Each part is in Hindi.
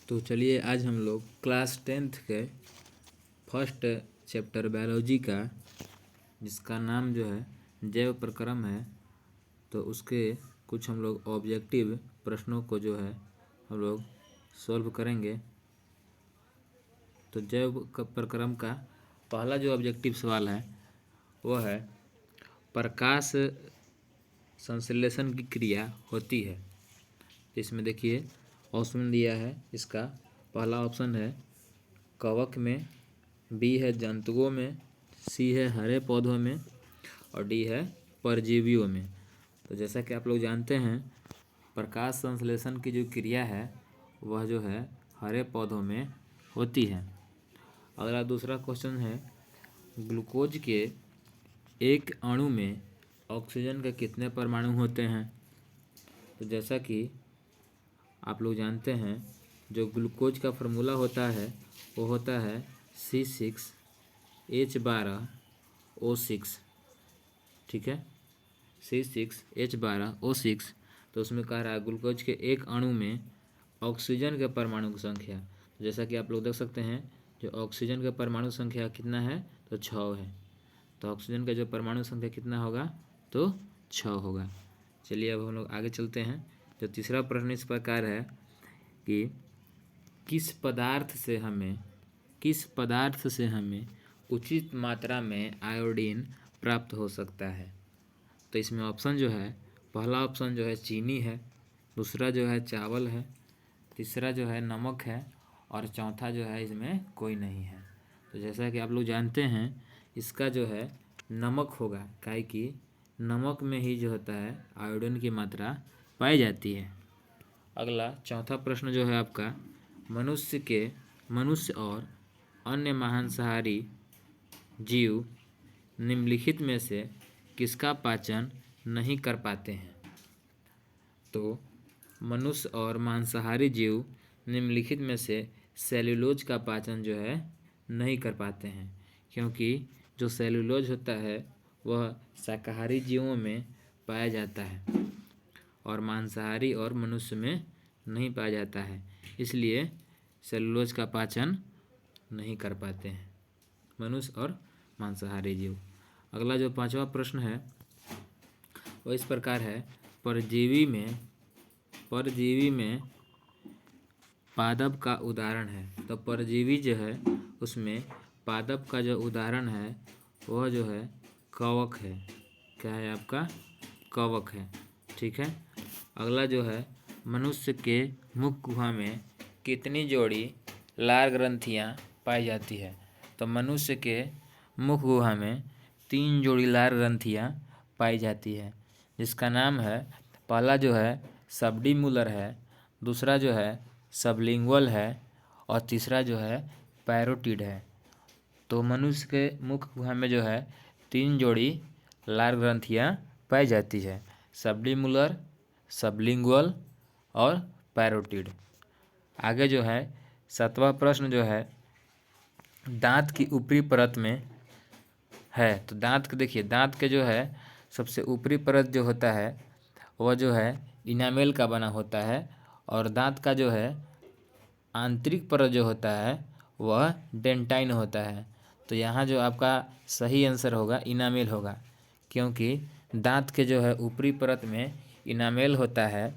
तो चलिए आज हम लोग क्लास 10th के फर्स्ट चैप्टर बायोलॉजी का, जिसका नाम जो है जैव प्रक्रम है, तो उसके कुछ हम लोग ऑब्जेक्टिव प्रश्नों को जो है हम लोग सॉल्व करेंगे। तो जैव प्रक्रम का पहला जो ऑब्जेक्टिव सवाल है वो है प्रकाश संश्लेषण की क्रिया होती है। इसमें देखिए ऑप्शन दिया है। इसका पहला ऑप्शन है कवक में, बी है जंतुओं में, सी है हरे पौधों में और डी है परजीवियों में। तो जैसा कि आप लोग जानते हैं प्रकाश संश्लेषण की जो क्रिया है वह जो है हरे पौधों में होती है। अगला दूसरा क्वेश्चन है ग्लूकोज के एक अणु में ऑक्सीजन के कितने परमाणु होते हैं। तो जैसा कि आप लोग जानते हैं जो ग्लूकोज का फार्मूला होता है वो होता है C6H12O6। ठीक है, C6H12O6। तो उसमें कह रहा है ग्लूकोज के एक अणु में ऑक्सीजन के परमाणु की संख्या। तो जैसा कि आप लोग देख सकते हैं जो ऑक्सीजन का परमाणु संख्या कितना है तो 6 है। तो ऑक्सीजन का जो परमाणु संख्या कितना होगा तो 6 होगा। चलिए अब हम लोग आगे चलते हैं। जो तीसरा प्रश्न इस प्रकार है कि किस पदार्थ से हमें उचित मात्रा में आयोडीन प्राप्त हो सकता है। तो इसमें ऑप्शन जो है पहला ऑप्शन जो है चीनी है, दूसरा जो है चावल है, तीसरा जो है नमक है और चौथा जो है इसमें कोई नहीं है। तो जैसा कि आप लोग जानते हैं इसका जो है नमक होगा, काहे कि नमक में ही जो होता है आयोडीन की मात्रा पाई जाती है। अगला चौथा प्रश्न जो है आपका मनुष्य और अन्य मांसाहारी जीव निम्नलिखित में से किसका पाचन नहीं कर पाते हैं। तो मनुष्य और मांसाहारी जीव निम्नलिखित में से सेल्यूलोज का पाचन जो है नहीं कर पाते हैं, क्योंकि जो सेल्यूलोज होता है वह शाकाहारी जीवों में पाया जाता है और मांसाहारी और मनुष्य में नहीं पाया जाता है, इसलिए सेल्यूलोज का पाचन नहीं कर पाते हैं मनुष्य और मांसाहारी जीव। अगला जो पांचवा प्रश्न है वो इस प्रकार है परजीवी में पादप का उदाहरण है। तो परजीवी जो है उसमें पादप का जो उदाहरण है वह जो है कवक है। क्या है आपका कवक है। ठीक है। अगला जो है मनुष्य के मुख गुहा में कितनी जोड़ी लार ग्रंथियाँ पाई जाती है। तो मनुष्य के मुख गुहा में 3 जोड़ी लार ग्रंथियाँ पाई जाती है, जिसका नाम है पहला जो है सबडीमुलर है, दूसरा जो है सबलिंगुअल है और तीसरा जो है पैरोटिड है। तो मनुष्य के मुख गुहा में जो है 3 जोड़ी लार ग्रंथियाँ पाई जाती है, सबडीमुलर, सबलिंगुअल और पैरोटिड। आगे जो है 7वां प्रश्न जो है दांत की ऊपरी परत में है। तो दांत के देखिए दांत के जो है सबसे ऊपरी परत जो होता है वह जो है इनामेल का बना होता है और दांत का जो है आंतरिक परत जो होता है वह डेंटाइन होता है। तो यहाँ जो आपका सही आंसर होगा इनामेल होगा, क्योंकि दांत के जो है ऊपरी परत में इनामेल होता है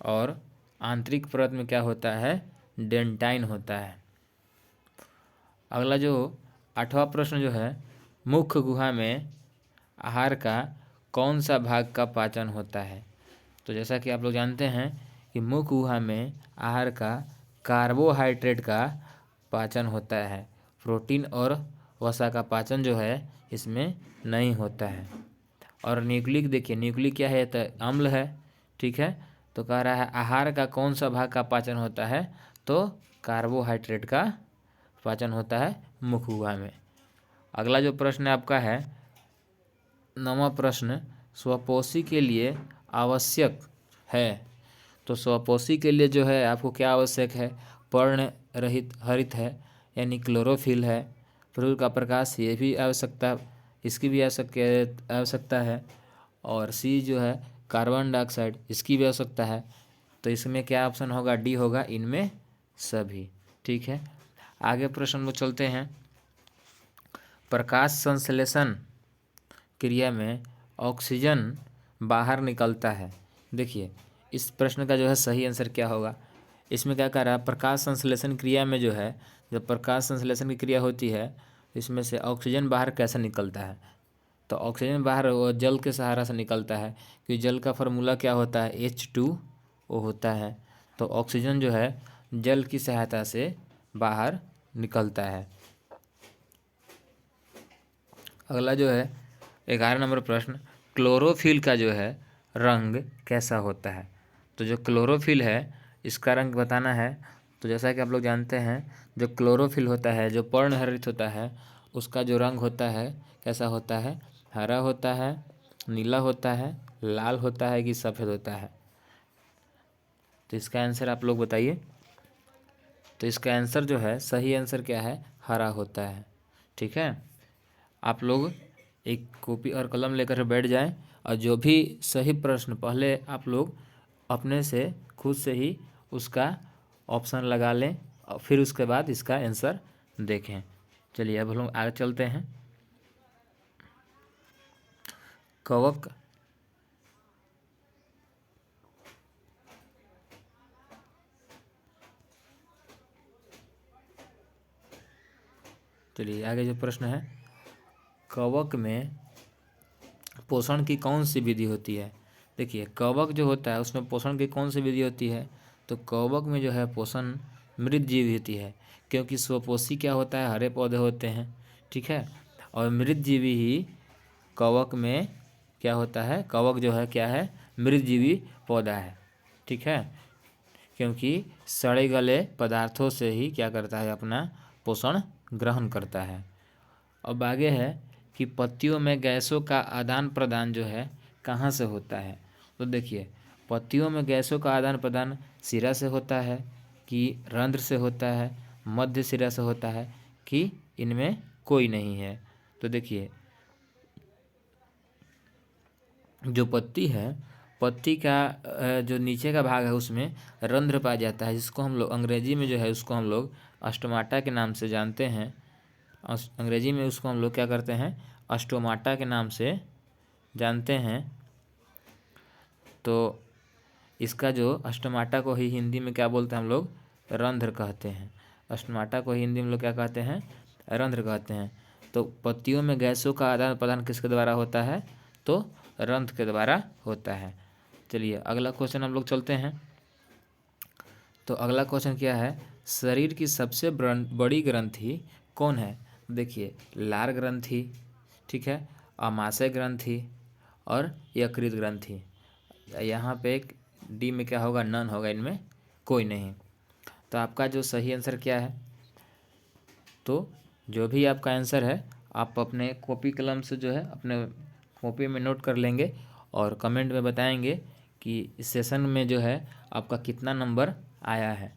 और आंतरिक परत में क्या होता है डेंटाइन होता है। अगला जो 8वां प्रश्न जो है मुख गुहा में आहार का कौन सा भाग का पाचन होता है। तो जैसा कि आप लोग जानते हैं कि मुख गुहा में आहार का कार्बोहाइड्रेट का पाचन होता है, प्रोटीन और वसा का पाचन जो है इसमें नहीं होता है। और न्यूक्लिक देखिए न्यूक्लिक क्या है तो अम्ल है। ठीक है। तो कह रहा है आहार का कौन सा भाग का पाचन होता है, तो कार्बोहाइड्रेट का पाचन होता है मुख गुहा में। अगला जो प्रश्न आपका है 9वां प्रश्न स्वपोषी के लिए आवश्यक है। तो स्वपोषी के लिए जो है आपको क्या आवश्यक है, पर्ण रहित हरित है यानी क्लोरोफिल है, सूर्य का प्रकाश ये भी इसकी भी आवश्यकता है और सी जो है कार्बन डाइऑक्साइड इसकी भी आवश्यकता है। तो इसमें क्या ऑप्शन होगा डी होगा इनमें सभी। ठीक है, आगे प्रश्न में चलते हैं। प्रकाश संश्लेषण क्रिया में ऑक्सीजन बाहर निकलता है। देखिए इस प्रश्न का जो है सही आंसर क्या होगा। इसमें क्या कह रहा है, प्रकाश संश्लेषण क्रिया में जो है, जब प्रकाश संश्लेषण की क्रिया होती है इसमें से ऑक्सीजन बाहर कैसे निकलता है। तो ऑक्सीजन बाहर वो जल के सहारा से निकलता है, क्योंकि जल का फार्मूला क्या होता है, H2O होता है। तो ऑक्सीजन जो है जल की सहायता से बाहर निकलता है। अगला जो है 11 नंबर प्रश्न, क्लोरोफिल का जो है रंग कैसा होता है। तो जो क्लोरोफिल है इसका रंग बताना है। तो जैसा कि आप लोग जानते हैं, जो क्लोरोफिल होता है, जो पर्णहरित होता है, उसका जो रंग होता है कैसा होता है, हरा होता है, नीला होता है, लाल होता है कि सफ़ेद होता है। तो इसका आंसर आप लोग बताइए। तो इसका आंसर जो है, सही आंसर क्या है, हरा होता है। ठीक है, आप लोग एक कॉपी और कलम लेकर बैठ जाएं और जो भी सही प्रश्न पहले आप लोग अपने से खुद से ही उसका ऑप्शन लगा लें और फिर उसके बाद इसका आंसर देखें। चलिए अब हम लोग आगे चलते हैं। कवक चलिए आगे जो प्रश्न है, कवक में पोषण की कौन सी विधि होती है। देखिए कवक जो होता है उसमें पोषण की कौन सी विधि होती है। तो कवक में जो है पोषण मृत जीव होती है, क्योंकि स्वपोषी क्या होता है, हरे पौधे होते हैं। ठीक है, और मृत जीवी ही कवक में क्या होता है, कवक जो है क्या है, मृत जीवी पौधा है। ठीक है, क्योंकि सड़े गले पदार्थों से ही क्या करता है, अपना पोषण ग्रहण करता है। अब आगे है कि पत्तियों में गैसों का आदान प्रदान जो है कहाँ से होता है। तो देखिए पत्तियों में गैसों का आदान प्रदान सिरा से होता है कि रंध्र से होता है, मध्य सिरा से होता है कि इनमें कोई नहीं है। तो देखिए जो पत्ती है, पत्ती का जो नीचे का भाग है उसमें रंध्र पाया जाता है, जिसको हम लोग अंग्रेजी में जो है उसको हम लोग अस्टोमाटा के नाम से जानते हैं। अंग्रेजी में उसको हम लोग क्या करते हैं, अस्टोमाटा के नाम से जानते हैं। तो इसका जो अस्टोमाटा को ही हिंदी में क्या बोलते हैं हम लोग, रंध्र कहते हैं। अस्टोमाटा को हिंदी में लोग क्या कहते हैं, रंध्र कहते हैं। तो पत्तियों में गैसों का आदान प्रदान किसके द्वारा होता है, तो रंध्र के द्वारा होता है। चलिए अगला क्वेश्चन हम लोग चलते हैं। तो अगला क्वेश्चन क्या है, शरीर की सबसे बड़ी ग्रंथि कौन है। देखिए लार ग्रंथि, ठीक है, आमाशय ग्रंथि और यकृत ग्रंथि। यहाँ पे एक डी में क्या होगा, नन होगा, इनमें कोई नहीं। तो आपका जो सही आंसर क्या है, तो जो भी आपका आंसर है आप अपने कॉपी कलम से जो है अपने कॉपी में नोट कर लेंगे और कमेंट में बताएंगे कि इस सेशन में जो है आपका कितना नंबर आया है।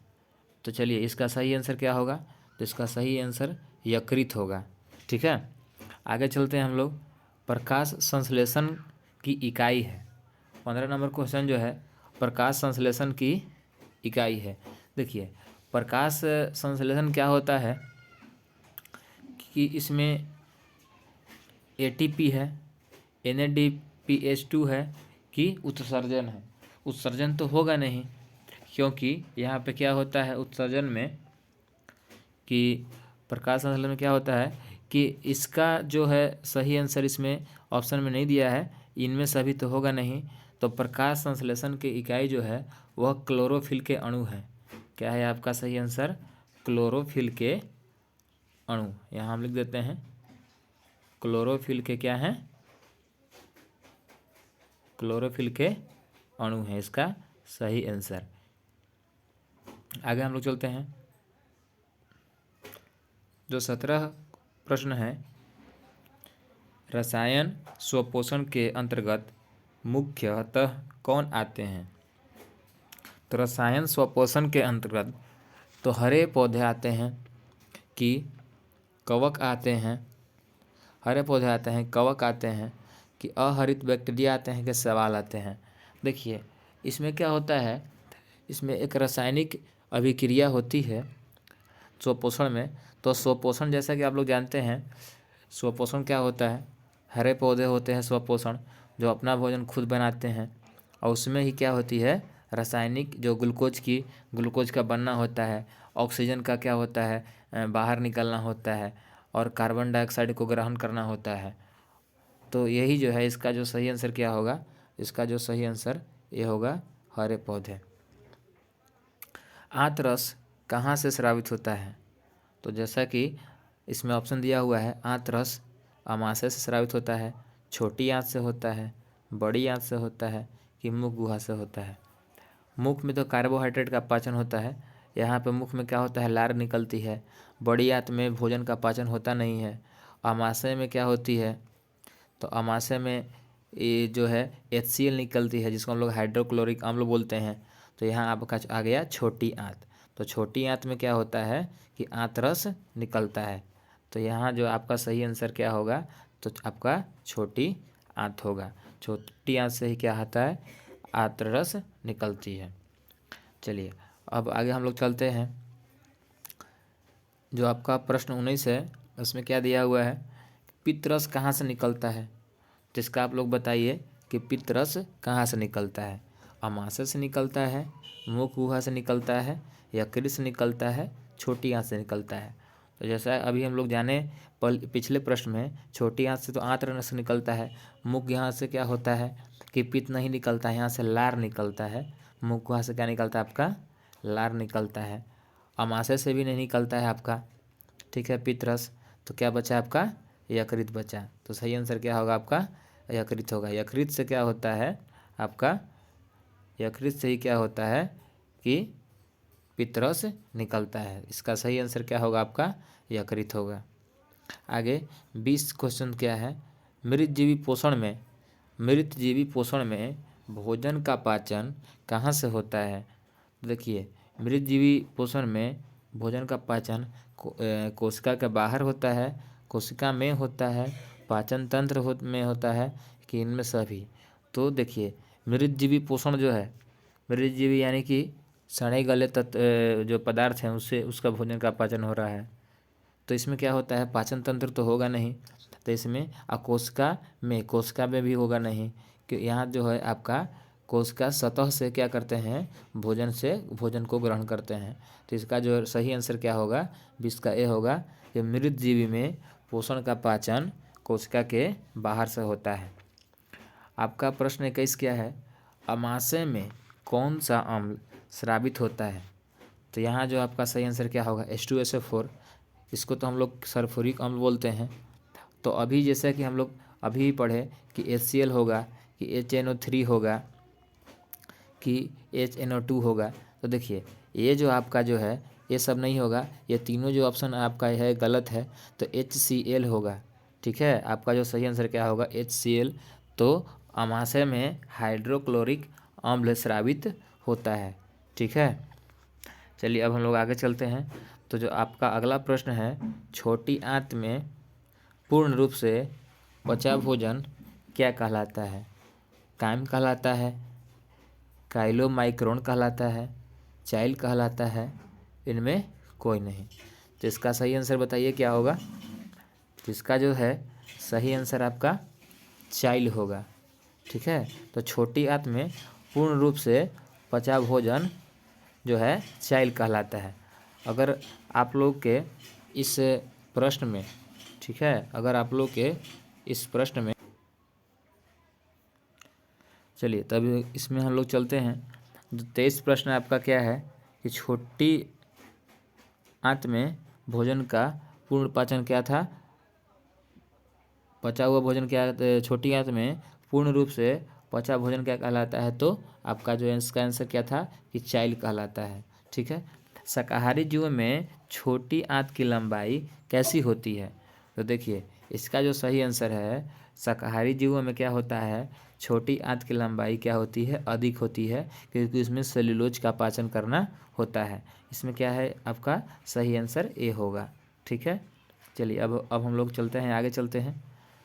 तो चलिए इसका सही आंसर क्या होगा, तो इसका सही आंसर यकृत होगा। ठीक है, आगे चलते हैं हम लोग। प्रकाश संश्लेषण की इकाई है। 15 नंबर क्वेश्चन जो है प्रकाश संश्लेषण की इकाई है। देखिए प्रकाश संश्लेषण क्या होता है कि इसमें ATP है, NADPH2 है कि उत्सर्जन है। उत्सर्जन तो होगा नहीं, क्योंकि यहाँ पे क्या होता है उत्सर्जन में, कि प्रकाश संश्लेषण में क्या होता है कि इसका जो है सही आंसर इसमें ऑप्शन में नहीं दिया है, इनमें सभी तो होगा नहीं। तो प्रकाश संश्लेषण की इकाई जो है वह क्लोरोफिल के अणु है। क्या है आपका सही आंसर, क्लोरोफिल के अणु। यहाँ हम लिख देते हैं क्लोरोफिल के क्या हैं, क्लोरोफिल के अणु है इसका सही आंसर। आगे हम लोग चलते हैं। जो 17 प्रश्न है, रसायन स्वपोषण के अंतर्गत मुख्यतः कौन आते हैं। तो रसायन स्वपोषण के अंतर्गत तो हरे पौधे आते हैं कि कवक आते हैं, हरे पौधे आते हैं, कवक आते हैं कि अहरित बैक्टीरिया आते हैं कि शैवाल आते हैं। देखिए इसमें क्या होता है, इसमें एक रासायनिक अभिक्रिया होती है स्वपोषण में, तो स्वपोषण जैसा कि आप लोग जानते हैं, स्वपोषण क्या होता है, हरे पौधे होते हैं स्वपोषण जो अपना भोजन खुद बनाते हैं, और उसमें ही क्या होती है रासायनिक जो ग्लूकोज का बनना होता है, ऑक्सीजन का क्या होता है बाहर निकलना होता है, और कार्बन डाइऑक्साइड को ग्रहण करना होता है। तो यही जो है इसका जो सही आंसर क्या होगा, इसका जो सही आंसर ये होगा हरे पौधे। आंतरस कहाँ से स्रावित होता है, तो जैसा कि इसमें ऑप्शन दिया हुआ है, आंतरस आमाशय से स्रावित होता है, छोटी आंत से होता है, बड़ी आंत से होता है, कि मुख गुहा से होता है। मुख में तो कार्बोहाइड्रेट का पाचन होता है, यहाँ पे मुख में क्या होता है लार निकलती है। बड़ी आंत में भोजन का पाचन होता नहीं है। आमाशय में क्या होती है, तो आमाशय में ये जो है HCl निकलती है, जिसको हम लोग हाइड्रोक्लोरिक अम्ल बोलते हैं। तो यहाँ आपका आ गया छोटी आंत। तो छोटी आंत में क्या होता है कि आंतरस निकलता है। तो यहाँ जो आपका सही आंसर क्या होगा, तो आपका छोटी आंत होगा। छोटी आंत से ही क्या आता है आंतरस निकलती है। चलिए अब आगे हम लोग चलते हैं। जो आपका प्रश्न 19 है उसमें क्या दिया हुआ है, पित्तरस कहाँ से निकलता है, तो इसका आप लोग बताइए कि पित्तरस कहाँ से निकलता है। आमाशय से निकलता है, मुख गुहा से निकलता है, यकृत से निकलता है, छोटी आंत से निकलता है। तो जैसा अभी हम लोग जाने पिछले प्रश्न में, छोटी आंत से तो आंत्र से निकलता है, मुख गुहा से क्या होता है कि पित्त नहीं निकलता है, यहाँ से लार निकलता है। मुख गुहा से क्या निकलता है आपका लार निकलता है। आमाशय से भी नहीं निकलता है आपका, ठीक है पित्तरस। तो क्या बचा आपका यकृत बचा। तो सही आंसर क्या होगा आपका यकृत होगा। यकृत से क्या होता है आपका, यकृत से ही क्या होता है कि पित्तरस निकलता है। इसका सही आंसर क्या होगा आपका यकृत होगा। आगे 20 क्वेश्चन क्या है, मृतजीवी पोषण में भोजन का पाचन कहाँ से होता है। देखिए मृतजीवी पोषण में भोजन का पाचन कोशिका के बाहर होता है, कोशिका में होता है, पाचन तंत्र में होता है, कि इनमें सभी। तो देखिए मृतजीवी पोषण जो है, मृतजीवी यानी कि सड़े गले तत्व जो पदार्थ हैं उससे उसका भोजन का पाचन हो रहा है। तो इसमें क्या होता है पाचन तंत्र तो होगा नहीं, तो इसमें कोशिका में भी होगा नहीं, कि यहाँ जो है आपका कोशिका सतह से क्या करते हैं भोजन को ग्रहण करते हैं। तो इसका जो सही आंसर क्या होगा 20 का ए होगा, कि मृत जीवी में पोषण का पाचन कोशिका के बाहर से होता है। आपका प्रश्न 21 क्या है, आमाशय में कौन सा अम्ल स्रावित होता है। तो यहाँ जो आपका सही आंसर क्या होगा H2SO4। इसको तो हम लोग सल्फ्यूरिक अम्ल बोलते हैं। तो अभी जैसा कि हम लोग अभी पढ़े कि HCl होगा, कि HNO3 होगा, कि HNO2 होगा। तो देखिए ये जो आपका जो है ये सब नहीं होगा, ये तीनों जो ऑप्शन आपका है गलत है। तो HCl होगा, ठीक है। आपका जो सही आंसर क्या होगा HCl। तो आमाशय में हाइड्रोक्लोरिक अम्ल स्रावित होता है, ठीक है। चलिए अब हम लोग आगे चलते हैं। तो जो आपका अगला प्रश्न है, छोटी आंत में पूर्ण रूप से पचा भोजन क्या कहलाता है। काइम कहलाता है, काइलोमाइक्रोन कहलाता है, चाइल कहलाता है, इनमें कोई नहीं। तो इसका सही आंसर बताइए क्या होगा। तो इसका जो है सही आंसर आपका चाइल होगा, ठीक है। तो छोटी आंत में पूर्ण रूप से पचा भोजन जो है चाइल कहलाता है। अगर आप लोग के इस प्रश्न में, ठीक है, अगर आप लोग के इस प्रश्न में, चलिए तब इसमें हम लोग चलते हैं। जो 23 प्रश्न आपका क्या है कि छोटी आंत में भोजन का पूर्ण पाचन क्या था, पचा हुआ भोजन क्या, छोटी आंत में पूर्ण रूप से पचा भोजन क्या कहलाता है। तो आपका जो इसका आंसर क्या था कि चाइल कहलाता है, ठीक है। शाकाहारी जीवों में छोटी आंत की लंबाई कैसी होती है। तो देखिए इसका जो सही आंसर है, शाकाहारी जीवों में क्या होता है छोटी आंत की लंबाई क्या होती है अधिक होती है, क्योंकि इसमें सेल्यूलोज का पाचन करना होता है। इसमें क्या है आपका सही आंसर ए होगा, ठीक है। चलिए अब हम लोग चलते हैं, आगे चलते हैं।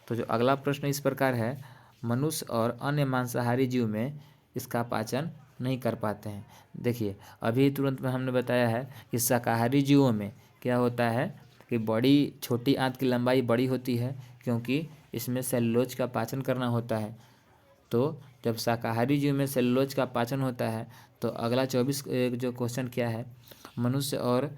तो जो अगला प्रश्न इस प्रकार है, मनुष्य और अन्य मांसाहारी जीव में इसका पाचन नहीं कर पाते हैं। देखिए अभी तुरंत में हमने बताया है कि शाकाहारी जीवों में क्या होता है कि बड़ी छोटी आंत की लंबाई बड़ी होती है, क्योंकि इसमें सेलुलोज का पाचन करना होता है। तो जब शाकाहारी जीव में सेलुलोज का पाचन होता है तो अगला 24 जो क्वेश्चन क्या है, मनुष्य और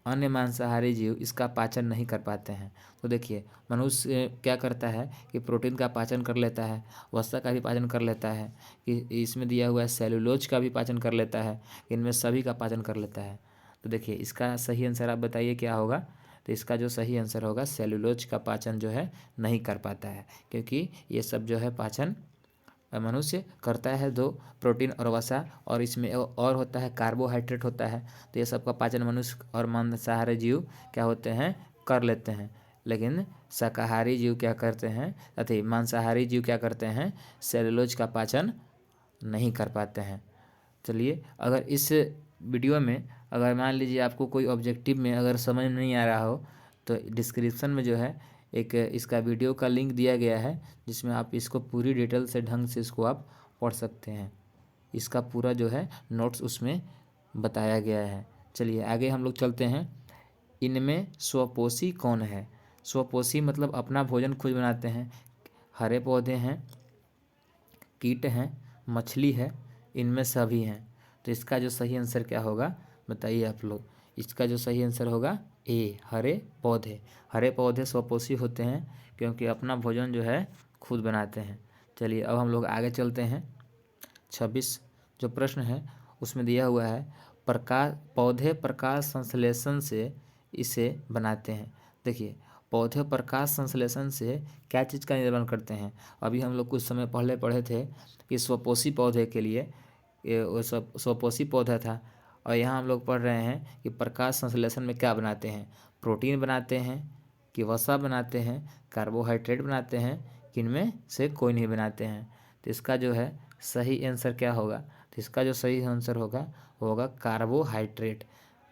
अन्य मांसाहारी जीव इसका पाचन नहीं कर पाते हैं। तो देखिए मनुष्य क्या करता है कि प्रोटीन का पाचन कर लेता है, वसा का भी पाचन कर लेता है, कि इसमें दिया हुआ है सेलुलोज का भी पाचन कर लेता है, इनमें सभी का पाचन कर लेता है। तो देखिए इसका सही आंसर आप बताइए क्या होगा। तो इसका जो सही आंसर होगा सेलुलोज का पाचन जो है नहीं कर पाता है, क्योंकि ये सब जो है पाचन मनुष्य करता है दो, प्रोटीन और वसा, और इसमें और होता है कार्बोहाइड्रेट होता है। तो ये सब का पाचन मनुष्य और मांसाहारी जीव क्या होते हैं, कर लेते हैं। लेकिन शाकाहारी जीव क्या करते हैं, अति मांसाहारी जीव क्या करते हैं, सेलुलोज का पाचन नहीं कर पाते हैं। चलिए अगर इस वीडियो में अगर मान लीजिए आपको कोई ऑब्जेक्टिव में अगर समझ नहीं आ रहा हो तो डिस्क्रिप्शन में जो है एक इसका वीडियो का लिंक दिया गया है, जिसमें आप इसको पूरी डिटेल से ढंग से इसको आप पढ़ सकते हैं। इसका पूरा जो है नोट्स उसमें बताया गया है। चलिए आगे हम लोग चलते हैं। इनमें स्वपोषी कौन है। स्वपोषी मतलब अपना भोजन खुद बनाते हैं। हरे पौधे हैं, कीट हैं, मछली है, इनमें सभी हैं। तो इसका जो सही आंसर क्या होगा बताइए आप लोग। इसका जो सही आंसर होगा ए, हरे पौधे। हरे पौधे स्वपोषी होते हैं क्योंकि अपना भोजन जो है खुद बनाते हैं। चलिए अब हम लोग आगे चलते हैं। 26 जो प्रश्न है उसमें दिया हुआ है पौधे प्रकाश संश्लेषण से इसे बनाते हैं। देखिए पौधे प्रकाश संश्लेषण से क्या चीज़ का निर्माण करते हैं। अभी हम लोग कुछ समय पहले पढ़े थे कि स्वपोषी पौधे के लिए ये वो सब स्वपोषी पौधा था, और यहाँ हम लोग पढ़ रहे हैं कि प्रकाश संश्लेषण में क्या बनाते हैं, प्रोटीन बनाते हैं कि वसा बनाते हैं, कार्बोहाइड्रेट बनाते हैं, किनमें से कोई नहीं बनाते हैं। तो इसका जो है सही आंसर क्या होगा। तो इसका जो सही आंसर होगा वो होगा कार्बोहाइड्रेट।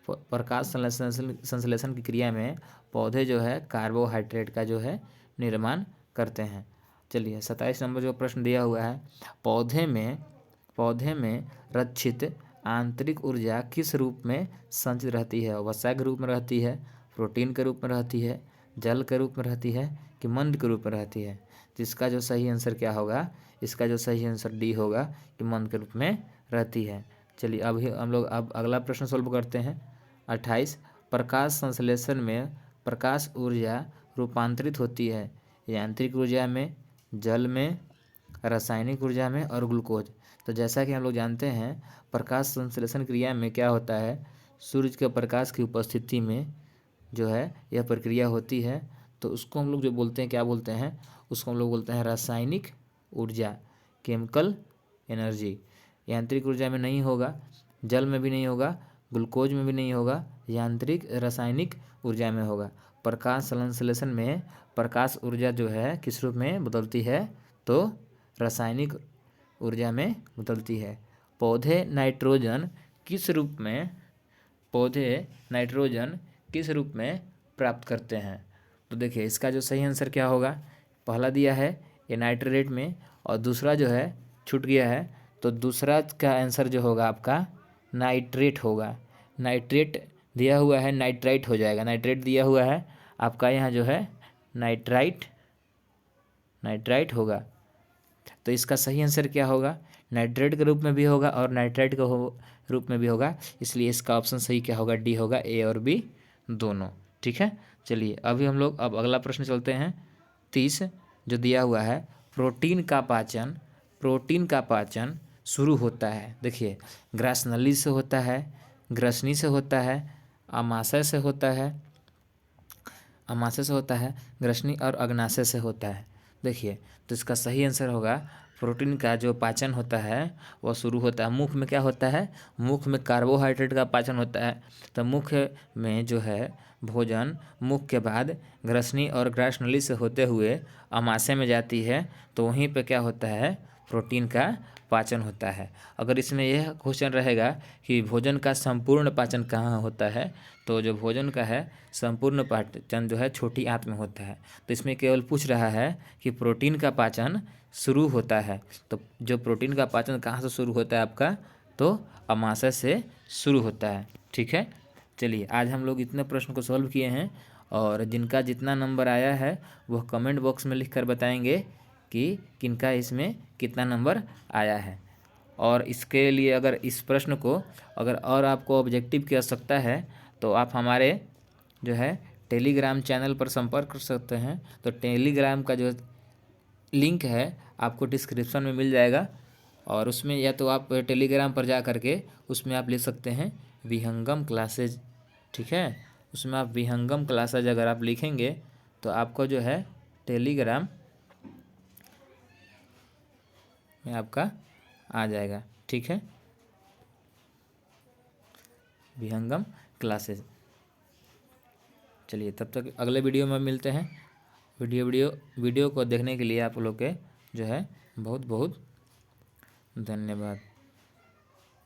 प्रकाश संश्लेषण की क्रिया में पौधे जो है कार्बोहाइड्रेट का जो है निर्माण करते हैं। चलिए 27 नंबर जो प्रश्न दिया हुआ है, पौधे में रक्षित आंतरिक ऊर्जा किस रूप में संचित रहती है। वसा के रूप में रहती है, प्रोटीन के रूप में रहती है, जल के रूप में रहती है, कि मंद के रूप में रहती है। जिसका जो सही आंसर क्या होगा, इसका जो सही आंसर डी होगा कि मंद के रूप में रहती है। चलिए अभी हम लोग अब अगला प्रश्न सॉल्व करते हैं। 28 प्रकाश संश्लेषण में प्रकाश ऊर्जा रूपांतरित होती है यांत्रिक ऊर्जा में, जल में, रासायनिक ऊर्जा में और ग्लूकोज। तो जैसा कि हम लोग जानते हैं प्रकाश संश्लेषण क्रिया में क्या होता है, सूर्य के प्रकाश की उपस्थिति में जो है यह प्रक्रिया होती है। तो उसको हम लोग जो बोलते हैं क्या बोलते हैं, उसको हम लोग बोलते हैं रासायनिक ऊर्जा, केमिकल एनर्जी। यांत्रिक ऊर्जा में नहीं होगा, जल में भी नहीं होगा, ग्लूकोज में भी नहीं होगा, यांत्रिक रासायनिक ऊर्जा में होगा। प्रकाश संश्लेषण में प्रकाश ऊर्जा जो है किस रूप में बदलती है, तो रासायनिक ऊर्जा में बदलती है। पौधे नाइट्रोजन किस रूप में प्राप्त करते हैं। तो देखिए इसका जो सही आंसर क्या होगा, पहला दिया है ये नाइट्रेट में और दूसरा जो है छूट गया है, तो दूसरा का आंसर जो होगा आपका नाइट्रेट होगा। नाइट्रेट दिया हुआ है, नाइट्राइट हो जाएगा। नाइट्रेट दिया हुआ है आपका यहाँ जो है नाइट्राइट होगा। तो इसका सही आंसर क्या होगा, नाइट्रेट के रूप में भी होगा और नाइट्राइट के रूप में भी होगा, इसलिए इसका ऑप्शन सही क्या होगा, डी होगा, ए और बी दोनों। ठीक है चलिए अभी हम लोग अब अगला प्रश्न चलते हैं। 30 जो दिया हुआ है प्रोटीन का पाचन शुरू होता है। देखिए ग्रासनली से होता है, ग्रसनी से होता है, आमाशय से होता है, ग्रसनी और अग्नाशय से होता है। देखिए तो इसका सही आंसर होगा प्रोटीन का जो पाचन होता है वह शुरू होता है मुख में। क्या होता है, मुख में कार्बोहाइड्रेट का पाचन होता है। तो मुख में जो है भोजन मुख के बाद ग्रसनी और ग्रासनली से होते हुए आमाशय में जाती है, तो वहीं पे क्या होता है, प्रोटीन का पाचन होता है। अगर इसमें यह क्वेश्चन रहेगा कि भोजन का संपूर्ण पाचन कहाँ होता है, तो जो भोजन का है संपूर्ण पाचन जो है छोटी आंत में होता है। तो इसमें केवल पूछ रहा है कि प्रोटीन का पाचन शुरू होता है, तो जो प्रोटीन का पाचन कहाँ से शुरू होता है आपका तो अमाशय से शुरू होता है। ठीक है, चलिए आज हम लोग इतने प्रश्न को सॉल्व किए हैं, और जिनका जितना नंबर आया है वह कमेंट बॉक्स में लिखकर बताएंगे कि किनका इसमें कितना नंबर आया है। और इसके लिए अगर इस प्रश्न को अगर और आपको ऑब्जेक्टिव की आवश्यकता है तो आप हमारे जो है टेलीग्राम चैनल पर संपर्क कर सकते हैं। तो टेलीग्राम का जो लिंक है आपको डिस्क्रिप्शन में मिल जाएगा, और उसमें या तो आप टेलीग्राम पर जा करके उसमें आप लिख सकते हैं विहंगम क्लासेज। ठीक है, उसमें आप विहंगम क्लासेज अगर आप लिखेंगे तो आपको जो है टेलीग्राम में आपका आ जाएगा। ठीक है, विहंगम क्लासेज। चलिए तब तक अगले वीडियो में मिलते हैं। वीडियो को देखने के लिए आप लोग के जो है बहुत बहुत धन्यवाद।